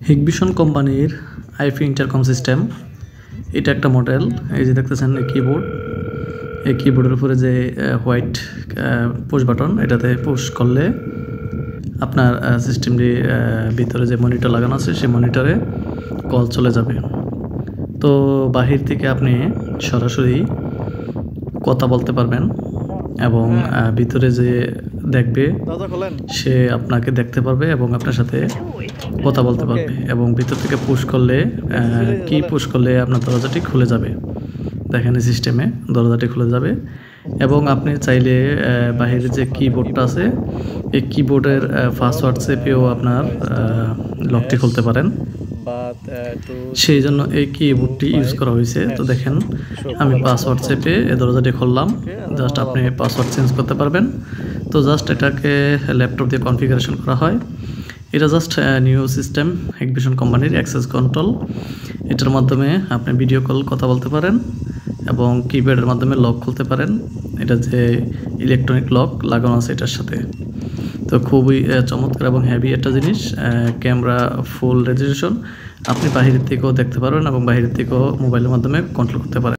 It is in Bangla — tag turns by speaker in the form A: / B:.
A: হিগভিশন কোম্পানির আইফি ইন্টারকম সিস্টেম, এটা একটা মডেল। এই যে দেখতেছেন কিবোর্ড, এই কিবোর্ডের উপরে যে হোয়াইট পুশ বাটন, এটাতে পুশ করলে আপনার সিস্টেমটি ভিতরে যে মনিটর লাগানো আছে সেই মনিটরে কল চলে যাবে। তো বাহির থেকে আপনি সরাসরি কথা বলতে পারবেন এবং ভিতরে যে দেখবে সে আপনাকে দেখতে পারবে এবং আপনার সাথে কথা বলতে পারবে। এবং ভিতর থেকে পুশ করলে পুশ করলে আপনার দরজাটি খুলে যাবে। দেখেন এই সিস্টেমে দরজাটি খুলে যাবে এবং আপনি চাইলে বাহিরে যে কিবোর্ডটা আছে এই কিবোর্ডের পাসওয়ার্ড চেপেও আপনার লকটি খুলতে পারেন। সেই জন্য এই কিবোর্ডটি ইউজ করা হয়েছে। তো দেখেন আমি পাসওয়ার্ড চেপে এই দরজাটি খুললাম, জাস্ট আপনি পাসওয়ার্ড চেঞ্জ করতে পারবেন। তো জাস্ট এটাকে ল্যাপটপ দিয়ে কনফিগারেশন করা হয়। এটা জাস্ট নিউ সিস্টেম হিগভিশন কোম্পানির অ্যাক্সেস কন্ট্রোল। এটার মাধ্যমে আপনি ভিডিও কল কথা বলতে পারেন এবং কিপ্যাডের মাধ্যমে লক খুলতে পারেন। এটা যে ইলেকট্রনিক লক লাগানো আছে এটার সাথে, তো খুবই চমৎকার এবং হেভি একটা জিনিস। ক্যামেরা ফুল রেজলিউশন, আপনি বাহিরের থেকেও দেখতে পারবেন এবং বাহিরের থেকেও মোবাইলের মাধ্যমে কন্ট্রোল করতে পারেন।